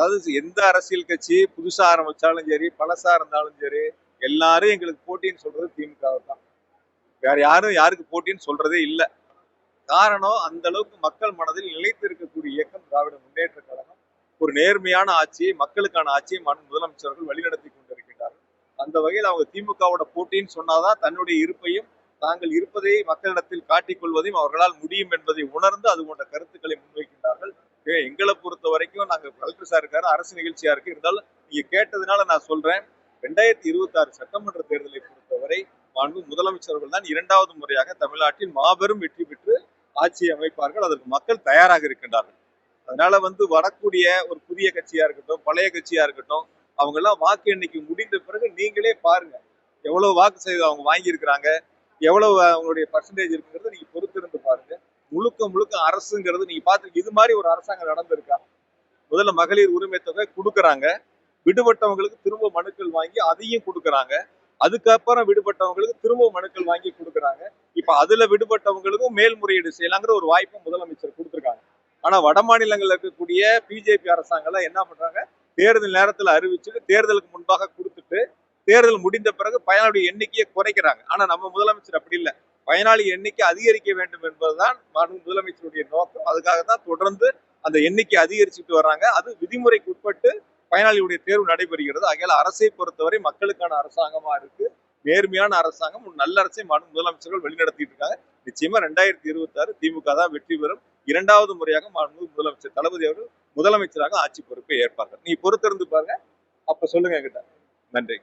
அதாவது எந்த அரசியல் கட்சி புதுசா ஆரம்பிச்சாலும் சரி, பழசா இருந்தாலும் சரி, எல்லாரும் எங்களுக்கு போட்டின்னு சொல்றது திமுக தான். வேற யாரும் யாருக்கு போட்டின்னு சொல்றதே இல்லை. காரணம், அந்த அளவுக்கு மக்கள் மனதில் நிலைத்து இருக்கக்கூடிய இயக்கம் திராவிட முன்னேற்ற கழகம். ஒரு நேர்மையான ஆட்சியை, மக்களுக்கான ஆட்சியை முதலமைச்சர்கள் வழிநடத்தி கொண்டிருக்கிறார்கள். அந்த வகையில் அவங்க திமுகவோட போட்டின்னு சொன்னாதான் தன்னுடைய இருப்பையும், தாங்கள் இருப்பதை மக்களிடத்தில் காட்டிக் கொள்வதையும் அவர்களால் முடியும் என்பதை உணர்ந்து அது போன்ற கருத்துக்களை முன்வைக்கின்றார்கள். எங்களை பொறுத்த வரைக்கும் நாங்க கலெக்டர் சார் இருக்காரு, அரசு நிகழ்ச்சியா இருக்கு. இருந்தாலும் நீங்க கேட்டதுனால நான் சொல்றேன், 2026 சட்டமன்ற தேர்தலை பொறுத்தவரை முதலமைச்சர்கள் தான் 2வது முறையாக தமிழ்நாட்டில் மாபெரும் வெற்றி பெற்று ஆட்சி அமைப்பார்கள். அதற்கு மக்கள் தயாராக இருக்கின்றார்கள். அதனால வரக்கூடிய ஒரு புதிய கட்சியா இருக்கட்டும், பழைய கட்சியா இருக்கட்டும், அவங்க எல்லாம் வாக்கு எண்ணிக்கை முடிந்த பிறகு நீங்களே பாருங்க, எவ்வளவு வாக்கு செய்து அவங்க வாங்கி இருக்கிறாங்க, எவ்வளவு அவங்களுடைய பர்சன்டேஜ் இருக்குங்கிறத நீங்க பொறுத்திருந்து பாருங்க. முழுக்க முழுக்க அரசுங்கிறது நீங்க பாத்துருக்கீங்க. இது மாதிரி ஒரு அரசாங்கம் நடந்திருக்கா? முதல்ல மகளிர் உரிமை தொகை கொடுக்குறாங்க, விடுபட்டவங்களுக்கு திரும்ப மனுக்கள் வாங்கி அதையும் கொடுக்குறாங்க, அதுக்கப்புறம் விடுபட்டவங்களுக்கு திரும்ப மனுக்கள் வாங்கி கொடுக்குறாங்க. இப்ப அதுல விடுபட்டவங்களுக்கும் மேல்முறையீடு செய்யலாங்கிற ஒரு வாய்ப்பை முதலமைச்சர் கொடுத்துருக்காங்க. ஆனா வட மாநிலங்கள்ல இருக்கக்கூடிய பிஜேபி அரசாங்கம் என்ன பண்றாங்க, தேர்தல் நேரத்துல அறிவிச்சுட்டு தேர்தலுக்கு முன்பாக கொடுத்துட்டு தேர்தல் முடிந்த பிறகு பயனாளி எண்ணிக்கையை குறைக்கிறாங்க. ஆனா நம்ம முதலமைச்சர் அப்படி இல்லை, பயனாளி எண்ணிக்கை அதிகரிக்க வேண்டும் என்பதுதான் முதலமைச்சருடைய நோக்கம். அதுக்காக தான் தொடர்ந்து அந்த எண்ணிக்கை அதிகரிச்சுட்டு வர்றாங்க. அது விதிமுறைக்கு உட்பட்டு பயனாளியுடைய தேர்வு நடைபெறுகிறது. ஆகையால் அரசை பொறுத்தவரை மக்களுக்கான அரசாங்கமா இருக்கு, நேர்மையான அரசாங்கம், ஒரு நல்ல அரசை முதலமைச்சர்கள் வழிநடத்திட்டு இருக்காங்க. நிச்சயமா 2026 திமுக தான் வெற்றி பெறும். 2வது முறையாக முதலமைச்சர் தளபதி அவர்கள் முதலமைச்சராக ஆட்சி பொறுப்பை ஏற்பார்கள். நீ பொறுத்திருந்து பாருங்க, அப்ப சொல்லுங்க என்கிட்ட. நன்றி.